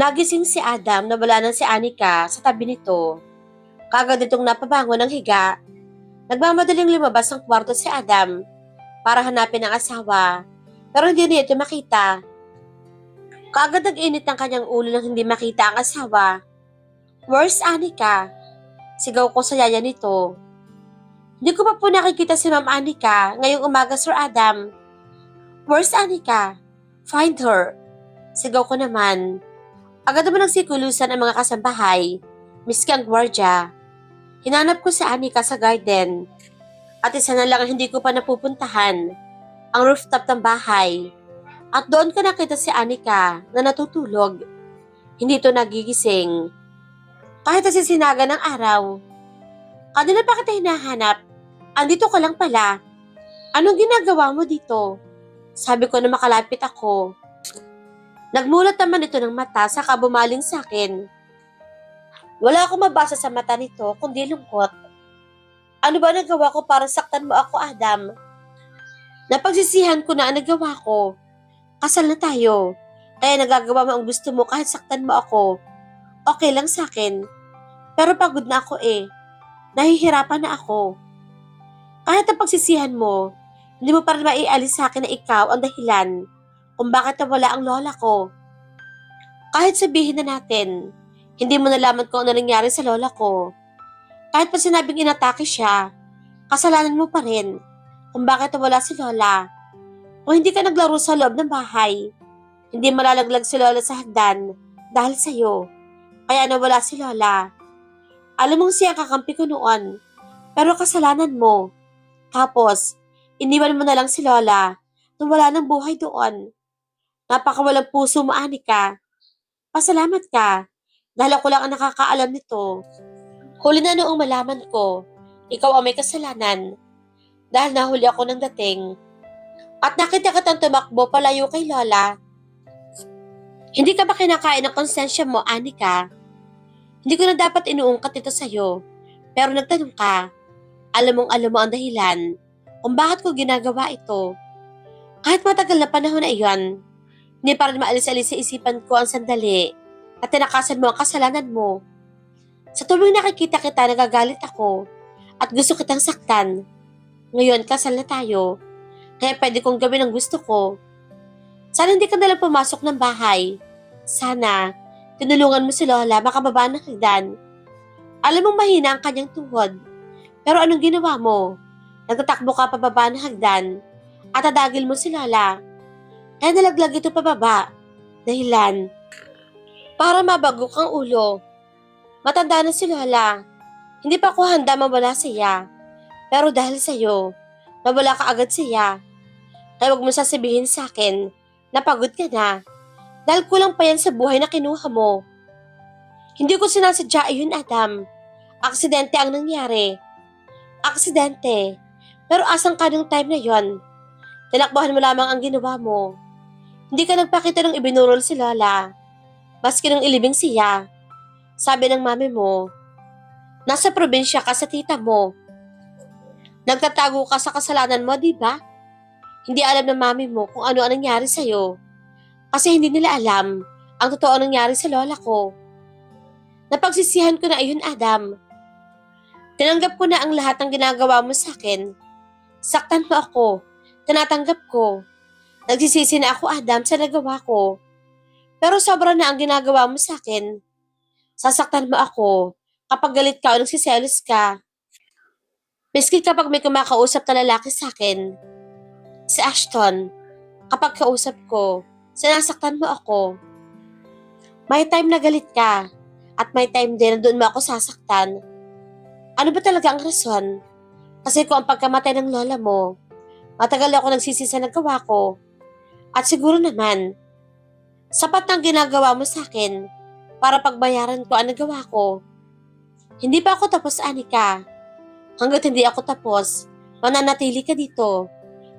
Nagising si Adam na wala nang si Anika sa tabi nito. Kagad itong napabangon ng higa. Nagmamadaling lumabas ng kwarto si Adam para hanapin ang asawa, pero hindi niya ito makita. Kaagad nag-init ang kanyang ulo nang hindi makita ang asawa. "Where's Anika?" Sigaw ko sa yaya nito. "Hindi ko pa po nakikita si Ma'am Anika ngayong umaga, Sir Adam." "Where's Anika? Find her." Sigaw ko naman. Agad naman nagsikulusan ang mga kasambahay, miski ang gwardya. Hinanap ko si Anika sa garden. At isa na lang ang hindi ko pa napupuntahan, ang rooftop ng bahay. At doon ko nakita si Anika na natutulog. Hindi ito nagigising. Kahit nasisinaga ng araw. "Kanina pa kita hinahanap. Andito ka lang pala. Anong ginagawa mo dito?" Sabi ko na makalapit ako. Nagmulat naman ito ng mata saka bumaling sa akin. Wala akong mabasa sa mata nito kundi lungkot. "Ano ba nagawa ko para saktan mo ako, Adam?" Napagsisihan ko na ang nagawa ko. Kasal na tayo. Kaya nagagawa mo ang gusto mo kahit saktan mo ako. Okay lang sa akin. Pero pagod na ako eh. Nahihirapan na ako. Kahit ang pagsisihan mo, hindi mo pa rin maialis sa akin na ikaw ang dahilan kung bakit nawala ang lola ko. Kahit sabihin na natin, hindi mo nalaman kung ano nangyari sa lola ko. Kahit pa sinabing inatake siya, kasalanan mo pa rin kung bakit nawala si lola. Kung hindi ka naglaro sa loob ng bahay, hindi malalaglag si lola sa hagdan dahil sa'yo. Kaya nawala si lola. Alam mong siya ang kakampi ko noon, pero kasalanan mo. Tapos, iniwan mo na lang si lola nung wala ng buhay doon. Napakawalang puso mo, Anika. Pasalamat ka, dahil ako lang ang nakakaalam nito. Huli na noong malaman ko, ikaw ang may kasalanan. Dahil nahuli ako ng dating. At nakita kitang tumakbo palayo kay lola. Hindi ka ba kinakain ng konsensya mo, Anika? Hindi ko na dapat inuungkat ito sa'yo. Pero nagtanong ka, alam mo ang dahilan kung bakit ko ginagawa ito. Kahit matagal na panahon na iyon, hindi pa rin maalis-alis sa isipan ko ang sandali at tinakasan mo ang kasalanan mo. Sa tuwing nakikita kita, nagagalit ako at gusto kitang saktan. Ngayon, kasal na tayo, kaya pwede kong gawin ang gusto ko. Sana hindi ka nalang pumasok ng bahay. Sana, tinulungan mo si lola makababa ng hagdan. Alam mong mahina ang kanyang tuhod, pero anong ginawa mo? Nagtatakbo ka pababa ng hagdan at adagil mo si lola. Kaya nalaglag ito pababa. Dahilan, para mabagok ang ulo. Matanda na si lola. Hindi pa ako handa mawala siya. Pero dahil sa'yo, nawala ka agad siya. Kaya huwag mo sasabihin sa akin na pagod ka na. Dahil kulang pa yan sa buhay na kinuha mo. Hindi ko sinasadya ayun, Adam. Aksidente ang nangyari. Aksidente. Pero asang ka nung time na yon? Tinakbuhan mo lamang ang ginawa mo. Hindi ka nagpakita ng ibinurol si lola. Maski nung ilibing siya. Sabi ng mami mo, nasa probinsya ka sa tita mo. Nagtatago ka sa kasalanan mo, di ba? Hindi alam ng mami mo kung ano ang nangyari sa'yo. Kasi hindi nila alam ang totoo nangyari sa lola ko. Napagsisihan ko na ayun, Adam. Tinanggap ko na ang lahat ng ginagawa mo sa akin. Saktan mo ako. Tinatanggap ko. Nagsisisi na ako, Adam, sa nagawa ko. Pero sobra na ang ginagawa mo sa akin. Sasaktan mo ako kapag galit ka o nagsiselos ka. Miski kapag may kumakausap na lalaki sa akin. Si Ashton, kapag kausap ko, sinasaktan mo ako. May time na galit ka at may time din na doon mo ako sasaktan. Ano ba talaga ang rason? Kasi kung ang pagkamatay ng lola mo, matagal ako nagsisi sa nagawa ko. At siguro naman, sapat ang ginagawa mo sa akin para pagbayaran ko ang nagawa ko. Hindi pa ako tapos, Anika. Hanggat hindi ako tapos, mananatili ka dito.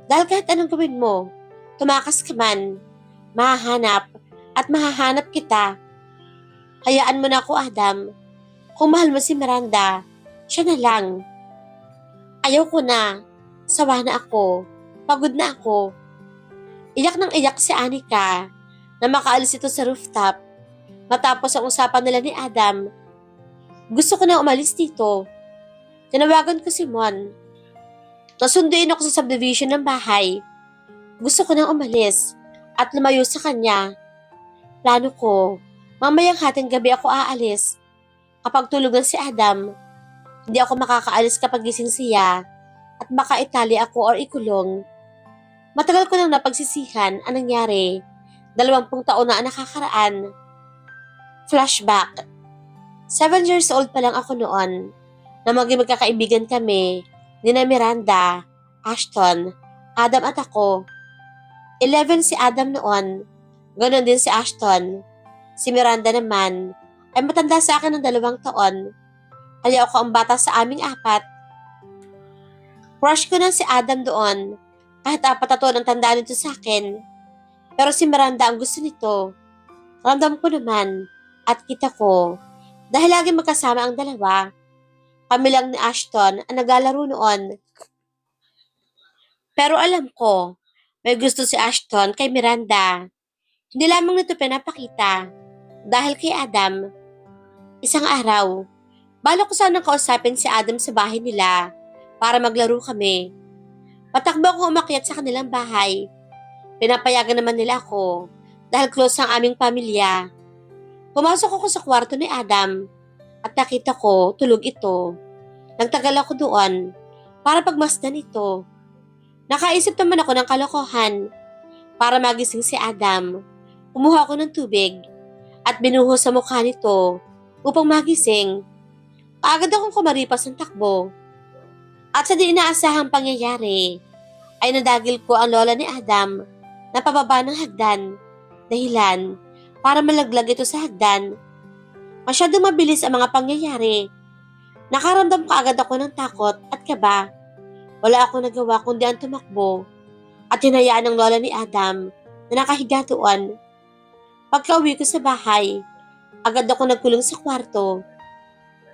Dahil kahit anong gawin mo, tumakas ka man, mahahanap at mahahanap kita. Hayaan mo na ako, Adam. Kung mahal mo si Miranda, siya na lang. Ayaw ko na. Sawa na ako. Pagod na ako. Iyak ng iyak si Anika na makaalis ito sa rooftop. Matapos ang usapan nila ni Adam, gusto ko na umalis dito. Tinawagan ko si Mon. Nasunduin ako sa subdivision ng bahay. Gusto ko nang umalis at lumayo sa kanya. Plano ko, mamayang hating gabi ako aalis. Kapag tulog na si Adam, hindi ako makakaalis kapag gising siya at baka itali ako or ikulong. Matagal ko nang napagsisihan ang nangyari. 20 taon na ang nakakaraan. Flashback. 7 years old pa lang ako noon na maging magkakaibigan kami ni na Miranda, Ashton, Adam at ako. 11 si Adam noon. Ganon din si Ashton. Si Miranda naman ay matanda sa akin ng 2 taon. Kaya ako ang bata sa aming 4. Crush ko na si Adam doon. Kahit 4 na taon ang tanda nito sa akin. Pero si Miranda ang gusto nito. Ramdam ko naman at kita ko. Dahil lagi magkasama ang dalawa. Kami lang ni Ashton ang naglalaro noon. Pero alam ko, may gusto si Ashton kay Miranda. Hindi lamang nito pinapakita. Dahil kay Adam. Isang araw, bala ko sanang kausapin si Adam sa bahay nila para maglaro kami. Patakbo ako umakyat sa kanilang bahay. Pinapayagan naman nila ako dahil close ang aming pamilya. Pumasok ako sa kwarto ni Adam at nakita ko tulog ito. Nagtagal ako doon para pagmasdan ito. Nakaisip naman ako ng kalokohan para magising si Adam. Kumuha ako ng tubig at binuhos sa mukha nito upang magising. Kaagad akong kumaripas ng takbo. At sa di inaasahang pangyayari, ay nadagil ko ang lola ni Adam na pababa ng hagdan. Dahilan para malaglag ito sa hagdan. Masyadong mabilis ang mga pangyayari. Nakaramdam kaagad ako ng takot at kaba. Wala akong nagawa kundi ang tumakbo at hinayaan ng lola ni Adam na nakahiga doon. Pagka-uwi ko sa bahay, agad ako nagkulong sa kwarto.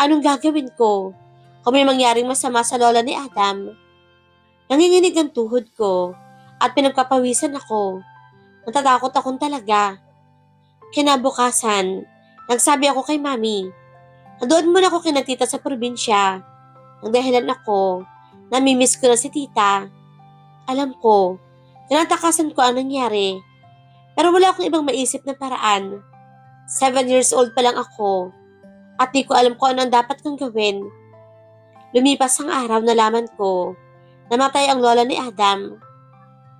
Anong gagawin ko kung may mangyaring masama sa lola ni Adam? Nanginginig ang tuhod ko at pinagpapawisan ako. Natatakot akong talaga. Kinabukasan, nagsabi ako kay Mami, doon muna ako kina tita sa probinsya. Ang dahilan ako, namimiss ko na si tita. Alam ko, tinatakasan ko ang nangyari. Pero wala akong ibang maisip na paraan. 7 years old pa lang ako at di ko alam kung ano ang dapat kong gawin. Lumipas ang araw, nalaman ko namatay ang lola ni Adam.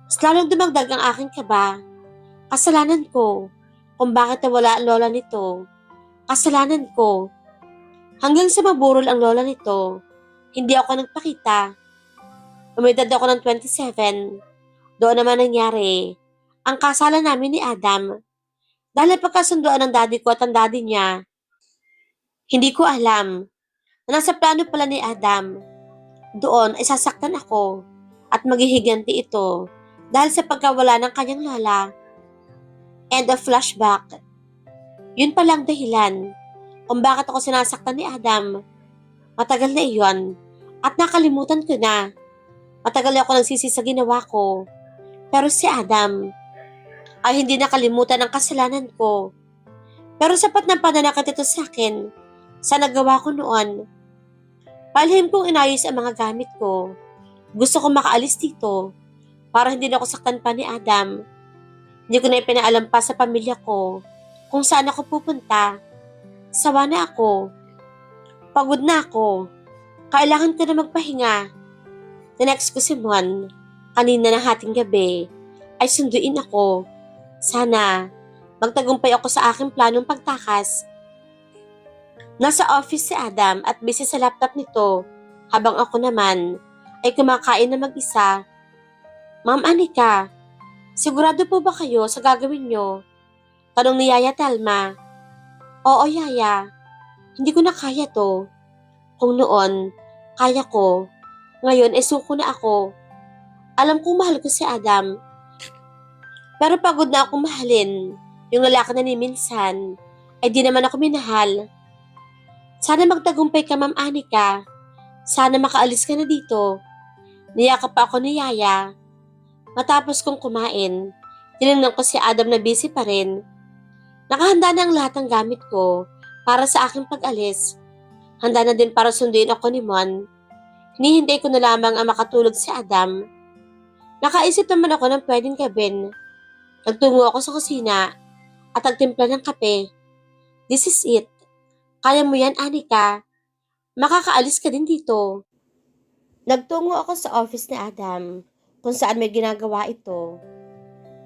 Mas lalong dumagdag ang aking kaba. Kasalanan ko kung bakit nawala ang lola nito. Kasalanan ko. Hanggang sa maburol ang lola nito, hindi ako nagpakita. Umedad ako ng 27. Doon naman nangyari ang kasalan namin ni Adam. Dahil pagkasunduan ng daddy ko at ang daddy niya, hindi ko alam na nasa plano pala ni Adam. Doon ay sasaktan ako at maghihiganti ito dahil sa pagkawala ng kanyang lola. End of flashback. Yun palang dahilan kung bakit ako sinasaktan ni Adam. Matagal na iyon at nakalimutan ko na. Matagal ako nagsisi sa ginawa ko. Pero si Adam ay hindi nakalimutan ang kasalanan ko. Pero sapat ng pananakit ito sa akin sa nagawa ko noon. Palihim kong inayos ang mga gamit ko. Gusto kong makaalis dito para hindi na ako saktan pa ni Adam. Hindi ko na ipinaalam pa sa pamilya ko kung saan ako pupunta. Sawa na ako. Pagod na ako. Kailangan ko na magpahinga. Tinext ko si Mon. Kanina ng hating gabi ay sunduin ako. Sana magtagumpay ako sa aking planong pagtakas. Nasa office si Adam at busy sa laptop nito habang ako naman ay kumakain na mag-isa. Ma'am Anika, sigurado po ba kayo sa gagawin nyo? Tanong ni Yaya Telma. Oo, Yaya. Hindi ko na kaya to. Kung noon, kaya ko. Ngayon, suko na ako. Alam kong mahal ko si Adam. Pero pagod na akong mahalin. Yung lalaki na ni minsan, ay di naman ako minahal. Sana magtagumpay ka, Ma'am Anika. Sana makaalis ka na dito. Niyakap pa ako ni Yaya. Matapos kong kumain, tinignan ko si Adam na busy pa rin. Nakahanda na ang lahat ng gamit ko para sa aking pag-alis. Handa na din para sunduin ako ni Mon. Hinihintay ko na lamang ang makatulog si Adam. Nakaisip naman ako ng pwedeng gawin. Nagtungo ako sa kusina at nagtimpla ng kape. This is it. Kaya mo yan, Anika. Makakaalis ka din dito. Nagtungo ako sa office ni Adam kung saan may ginagawa ito.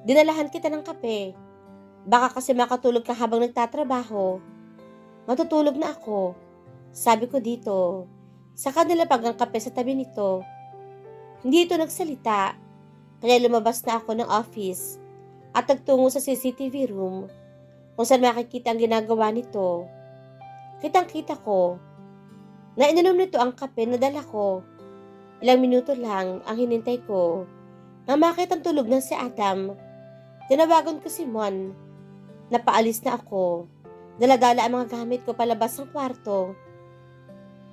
Dinalahan kita ng kape. Baka kasi makatulog ka habang nagtatrabaho. Matutulog na ako. Sabi ko dito. Sa kanila pag ang kape sa tabi nito. Hindi ito nagsalita. Kaya lumabas na ako ng office at nagtungo sa CCTV room kung saan makikita ang ginagawa nito. Kitang-kita ko na ininom nito ang kape na dala ko. Ilang minuto lang ang hinintay ko nang makitang tulog na si Adam. Tinawagan ko si Mon. Napaalis na ako. Daladala ang mga gamit ko palabas ng kwarto.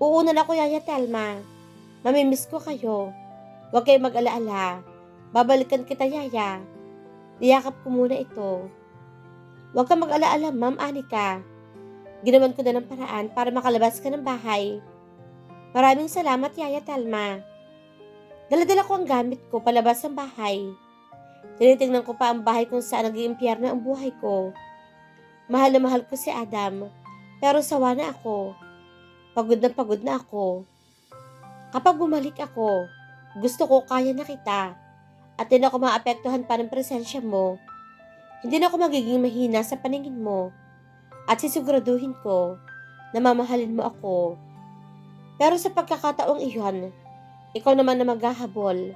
Uunan ako, Yaya Telma. Mamimiss ko kayo. Huwag kayong mag-alaala. Babalikan kita, Yaya. Niyakap ko muna ito. Huwag kang mag-alaala, Ma'am Anika. Ginawan ko na ng paraan para makalabas ka ng bahay. Maraming salamat, Yaya Telma. Daladala ko ang gamit ko palabas ng bahay. Tinitingnan ko pa ang bahay kung saan nag-iimpyerno ang buhay ko. Mahal na mahal ko si Adam, pero sawa na ako. Pagod na ako. Kapag bumalik ako, gusto ko kaya na kita at hindi ako maapektuhan pa ng presensya mo. Hindi na ako magiging mahina sa paningin mo at sisiguraduhin ko na mamahalin mo ako. Pero sa pagkakataong iyon, ikaw naman na maghahabol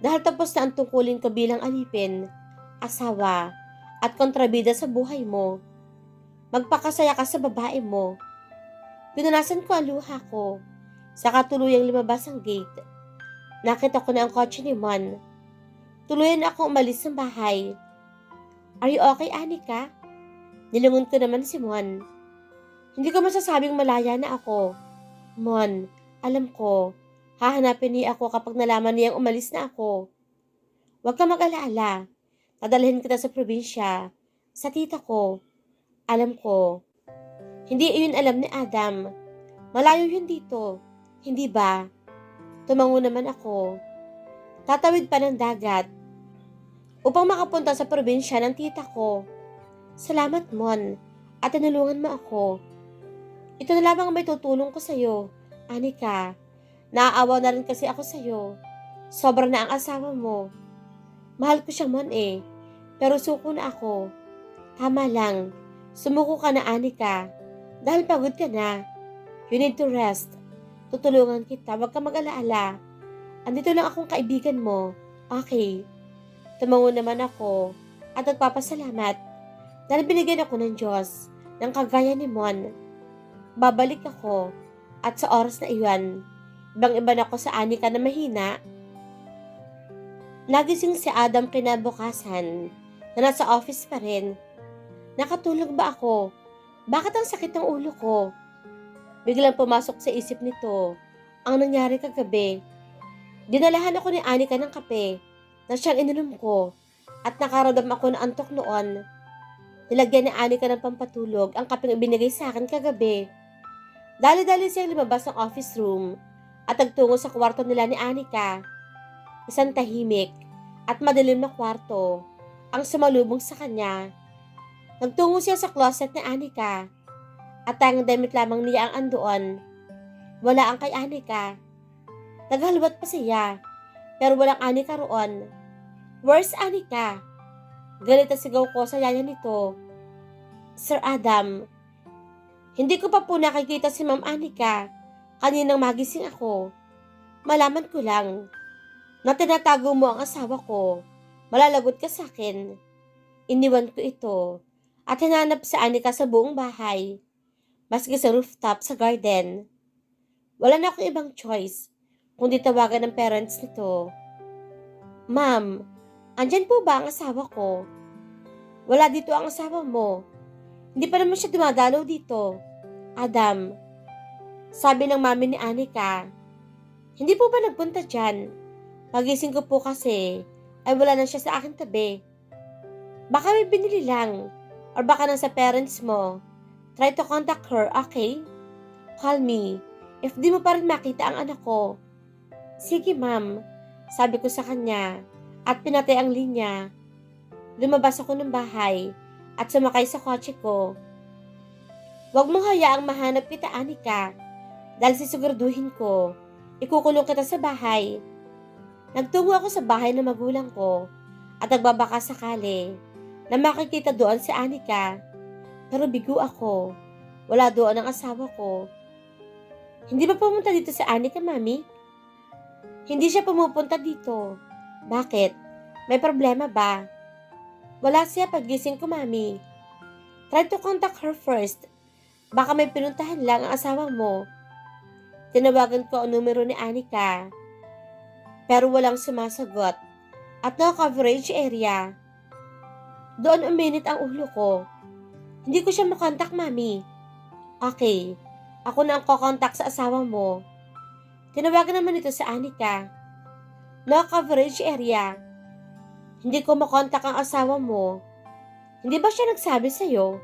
dahil tapos na ang tungkulin ko bilang alipin, asawa at kontrabida sa buhay mo. Magpakasaya ka sa babae mo. Pinunasan ko ang luha ko. Saka tuluyang lumabas ang gate. Nakita ko na ang kotse ni Mon. Tuluyan na ako umalis ng bahay. Are you okay, Anika? Nilungon ko naman si Mon. Hindi ko masasabing malaya na ako. Mon, alam ko, hahanapin niya ako kapag nalaman niyang umalis na ako. Huwag ka mag-alaala. Dadalhin kita sa probinsya, sa tita ko. Alam ko. Hindi iyon alam ni Adam. Malayo yun dito. Hindi ba? Tumango naman ako. Tatawid pa ng dagat upang makapunta sa probinsya ng tita ko. Salamat, Mon, at tinulungan mo ako. Ito na lamang ang may tutulong ko sa'yo, Anika. Naaawa na rin kasi ako sa'yo. Sobra na ang asawa mo. Mahal ko siya, Mon pero suko na ako. Tama lang. Sumuko ka na, Anika. Dahil pagod ka na. You need to rest. Tutulungan kita. Huwag ka mag-alaala. Andito lang akong kaibigan mo. Okay. Tumango naman ako at nagpapasalamat dahil binigyan ako ng Diyos ng kagaya ni Mon. Babalik ako at sa oras na iyon, ibang-iba na ako sa Anika na mahina. Nagising si Adam kinabukasan na nasa office pa rin. Nakatulog ba ako? Bakit ang sakit ng ulo ko? Biglang pumasok sa isip nito ang nangyari kagabi. Dinalahan ako ni Anika ng kape na siyang ininom ko at nakaramdam ako ng antok noon. Nilagyan ni Anika ng pampatulog ang kapeng ibinigay sa akin kagabi. Dali-dali siyang lumabas ng office room at nagtungo sa kwarto nila ni Anika. Isang tahimik at madilim na kwarto ang sumalubong sa kanya. Nagtungo siya sa closet ni Anika at tanging damit lamang niya ang andoon. Wala ang kay Anika. Naghalwat pa siya pero walang Anika roon. Where's Anika? Galit na sigaw ko sa yaya nito. Sir Adam, hindi ko pa po nakikita si Ma'am Anika. Kaninang magising ako. Malaman ko lang na tinatago mo ang asawa ko. Malalagot ka sa akin. Iniwan ko ito at hinanap si Anika sa buong bahay. Maski sa rooftop sa garden. Wala na akong ibang choice kundi tawagan ng parents nito. Ma'am, andyan po ba ang asawa ko? Wala dito ang asawa mo. Hindi pa naman siya dumadalaw dito. Adam, sabi ng mami ni Anika. Hindi po ba nagpunta dyan? Pagising ko po kasi ay wala na siya sa aking tabi. Baka may binili lang Or baka nasa parents mo. Try to contact her, okay? Call me. If di mo pa rin makita ang anak ko. Sige, ma'am. Sabi ko sa kanya. At pinatay ang linya. Lumabas ako ng bahay at sumakay sa kotse ko. Huwag mong hayaang mahanap kita, Anika. Dahil sisiguraduhin ko, ikukulong kita sa bahay. Nagtungo ako sa bahay ng magulang ko at nagbabaka sakali na makikita doon si Anika. Pero bigo ako. Wala doon ang asawa ko. Hindi ba pumunta dito si Anika, mami? Hindi siya pumupunta dito. Bakit? May problema ba? Wala siya paggising ko, mami. Try to contact her first. Baka may pinuntahan lang ang asawa mo. Tinawagan ko ang numero ni Anika. Pero walang sumasagot. At no coverage area. Doon uminit ang ulo ko. Hindi ko siya makontak, mami. Okay. Ako na ang kokontak sa asawa mo. Tinawagan naman ito sa Anika. No coverage area. Hindi ko makontak ang asawa mo. Hindi ba siya nagsabi sa'yo?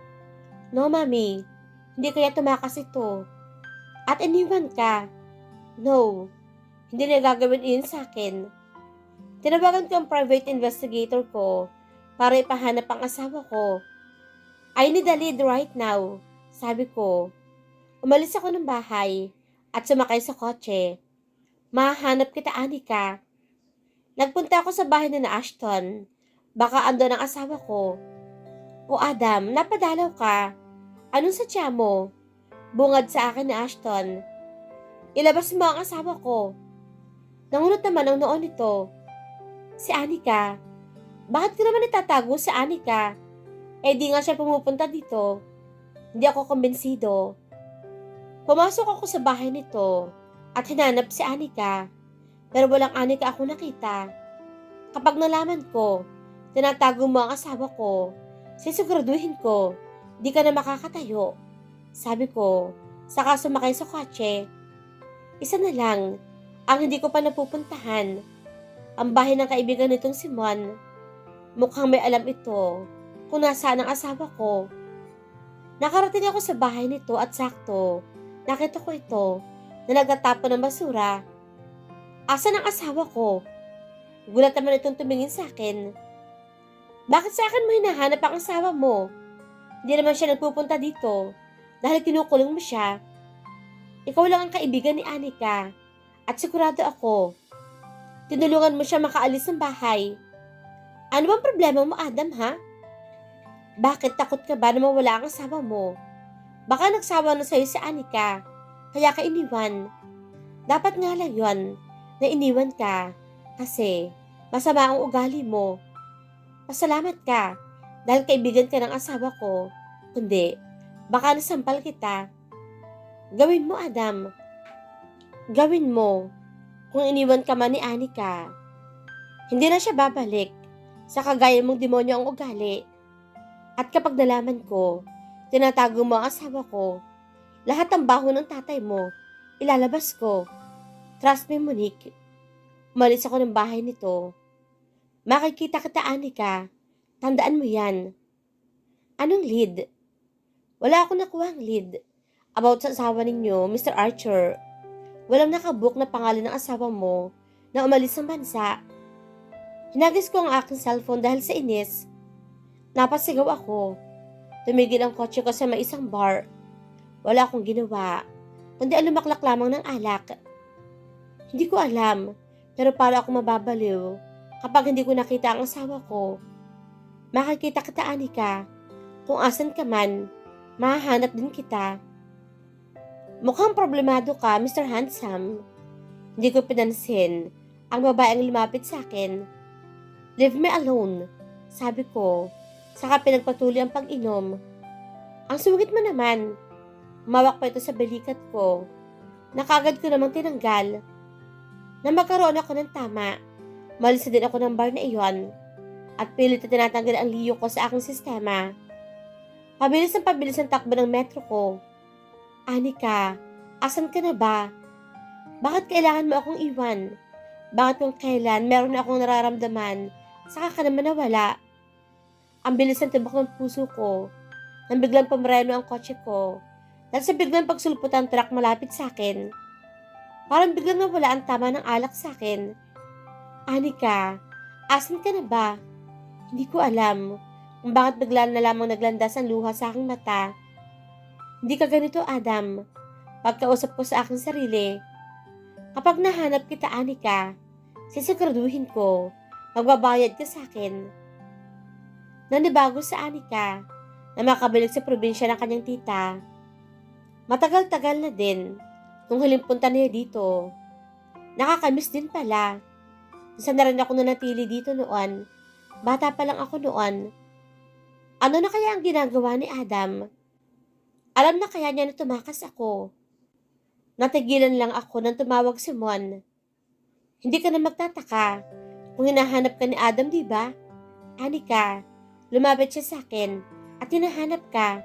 No, mami. Hindi kaya tumakas ito. At iniwan ka. No. Hindi na gagawin iyon sa akin. Tinawagan ko ang private investigator ko para ipahanap ang asawa ko. I need a lead right now. Sabi ko. Umalis ako ng bahay at sumakay sa kotse. Mahanap kita, Anika. Nagpunta ako sa bahay na Ashton. Baka andon ang asawa ko. O Adam, napadalaw ka. Anong sadya mo? Bungad sa akin ni Ashton. Ilabas mo ang asawa ko. Nangunot naman ang noon nito. Si Anika. Bakit ko naman itatago sa Anika? Eh di nga siya pumupunta dito. Hindi ako kumbensido. Pumasok ako sa bahay nito at hinanap si Anika. Pero walang Anika ako nakita. Kapag nalaman ko, tinatago mo ang asawa ko, sisiguraduhin ko, di ka na makakatayo. Sabi ko, saka sumakay sa kotse. Isa na lang, ang hindi ko pa napupuntahan. Ang bahay ng kaibigan nitong si Mon. Mukhang may alam ito kung nasaan ang asawa ko. Nakarating ako sa bahay nito at sakto, nakita ko ito na nagtatapon ng basura. Asan ang asawa ko? Gulat naman itong tumingin sa akin. Bakit sa akin mo hinahanap ang asawa mo? Hindi naman siya nagpupunta dito dahil kinukulong mo siya. Ikaw lang ang kaibigan ni Anika at sigurado ako. Tinulungan mo siya makaalis ng bahay. Ano bang problema mo, Adam, ha? Bakit takot ka ba na mawala ang asawa mo? Baka nagsawa na sa'yo si Anika, kaya ka iniwan. Dapat nga lang yun na iniwan ka kasi masama ang ugali mo. Pasalamat ka dahil kaibigan ka ng asawa ko. Kundi, baka nasampal kita. Gawin mo, Adam. Gawin mo kung iniwan ka man ni Anika. Hindi na siya babalik sa kagaya mong demonyo ang ugali. At kapag nalaman ko, tinatago mo ang asawa ko, lahat ng baho ng tatay mo, ilalabas ko. Trust me, Monique. Umalis ako ng bahay nito. Makikita kita, Anika. Tandaan mo yan. Anong lead? Wala akong nakuha ang lead. About sa asawa ninyo, Mr. Archer. Walang nakabook na pangalan ng asawa mo na umalis ng bansa. Hinagis ko ang aking cellphone dahil sa inis. Napasigaw ako. Tumigil ang kotse ko sa may isang bar. Wala akong ginawa, kundi lumaklak lamang ng alak. Hindi ko alam, pero para ako mababaliw kapag hindi ko nakita ang asawa ko. Makikita kita, Anika. Kung asan ka man, mahahanap din kita. Mukhang problemado ka, Mr. Handsome. Hindi ko pinansin ang babaeng lumapit sa akin. Leave me alone, sabi ko. Saka pinagpatuloy ang pag-inom. Ang sungit mo naman. Humawak pa ito sa balikat ko. Nakagad ko namang tinanggal. Na magkaroon ako ng tama, malis din ako ng bar na iyon. At pilit na tinatanggal ang liyo ko sa aking sistema. Pabilis ang takbo ng metro ko. Anika, asan ka na ba? Bakit kailangan mo akong iwan? Bakit kung kailan meron na akong nararamdaman, saka ka naman nawala? Ang bilis ng tibok ng puso ko nang biglang pumreno ang kotse ko dahil sa biglang pagsulpot ng truck malapit sa akin. Parang biglang nawala ang tama ng alak sa akin. Anika, asan ka na ba? Hindi ko alam kung bakit bigla na lamang naglandas ang luha sa aking mata. Hindi ka ganito, Adam. Pagkausap ko sa aking sarili. Kapag nahanap kita, Anika, sisiguraduhin ko, magbabayad ka sa akin. Nanibago sa Anika na makabalik sa probinsya ng kanyang tita. Matagal-tagal na din nung huling punta niya dito. Nakakamiss din pala. Isa na rin ako nanatili dito noon. Bata pa lang ako noon. Ano na kaya ang ginagawa ni Adam? Alam na kaya niya na tumakas ako. Natigilan lang ako nang tumawag si Mon. Hindi ka na magtataka kung hinahanap ka ni Adam, di ba? Anika, lumapit siya sa akin at hinahanap ka.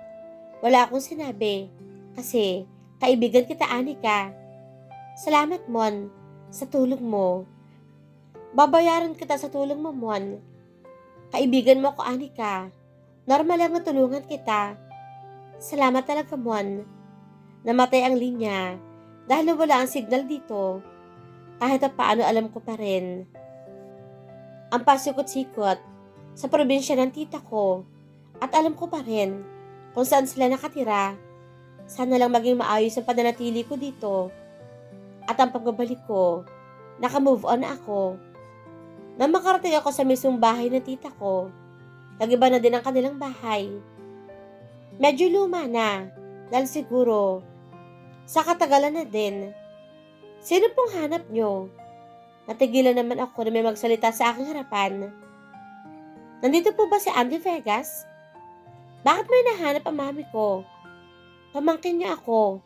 Wala akong sinabi kasi kaibigan kita, Anika. Salamat, Mon, sa tulong mo. Babayaran kita sa tulong mo, Mon. Kaibigan mo ako, Anika. Normal lang na tulungan kita. Salamat talaga, Mon. Namatay ang linya dahil nawala ang signal dito. Kahit paano alam ko pa rin. Ang pasikot-sikot sa probinsya ng tita ko at alam ko pa rin kung saan sila nakatira. Sana lang maging maayos ang pananatili ko dito. At ang pagbabalik ko, naka-move on na ako. Nang makarating ako sa mismong bahay ng tita ko, nag-iba na din ang kanilang bahay. Medyo luma na, dahil siguro, sa katagalan na din. Sino pong hanap nyo? Natigilan naman ako na may magsalita sa aking harapan. Nandito po ba si Andy Vegas? Bakit may nahanap ang mami ko? Pamangkin niya ako.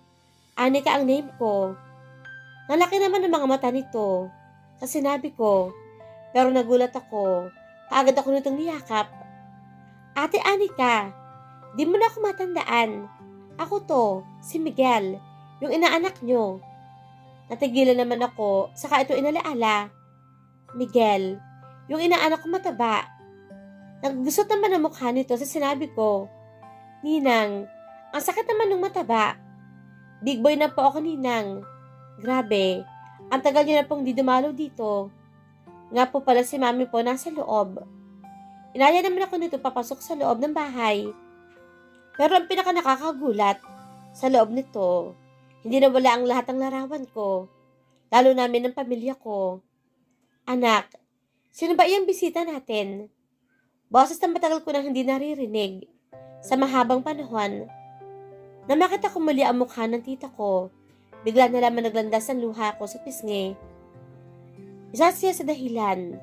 Anika ang name ko. Nalaki naman ang mga mata nito sa sinabi ko. Pero nagulat ako. Kaagad ako nitong niyakap. Ate Anika, di mo na ako matandaan. Ako to, si Miguel, yung inaanak nyo. Natigilan naman ako, saka ito inalaala. Miguel, yung inaanak ko mataba. Nagdusot naman ang mukha nito sa sinabi ko. Ninang, ang sakit naman ng mataba. Big boy na po ako, Ninang. Grabe, ang tagal niyo na pong di dumalaw dito. Nga po pala si mami po nasa loob. Inaya naman ako nito papasok sa loob ng bahay. Pero ang pinaka nakakagulat, sa loob nito, hindi na wala ang lahat ng larawan ko, lalo namin ng pamilya ko. Anak, sino ba iyang bisita natin? Boses na matagal ko nang hindi naririnig sa mahabang panahon. Na makita ko muli ang mukha ng tita ko, bigla na lamang naglandas ang luha ko sa pisngi. Isa siya sa dahilan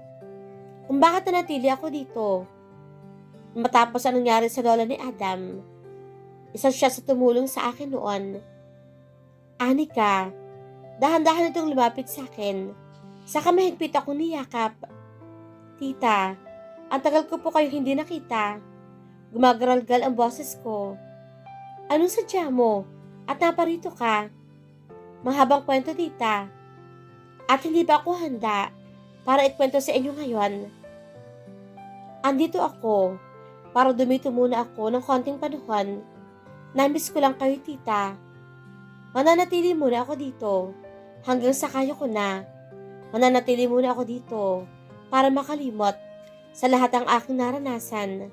kung bakit nanatili ako dito. Matapos ang nangyari sa lola ni Adam, isa siya sa tumulong sa akin noon. Anika, dahan-dahan itong lumapit sa akin. Saka mahigpit ako niyakap. Tita, ang tagal ko po kayo hindi nakita. Gumagaralgal ang boses ko. Anong sadya mo? At naparito ka? Mahabang kwento, tita. At hindi ba ako handa para ikwento sa inyo ngayon? Andito ako para dumito muna ako ng konting panahon. Namiss ko lang kayo, tita. Mananatili muna ako dito hanggang sa kaya ko na. Mananatili muna ako dito para makalimot sa lahat ng aking naranasan.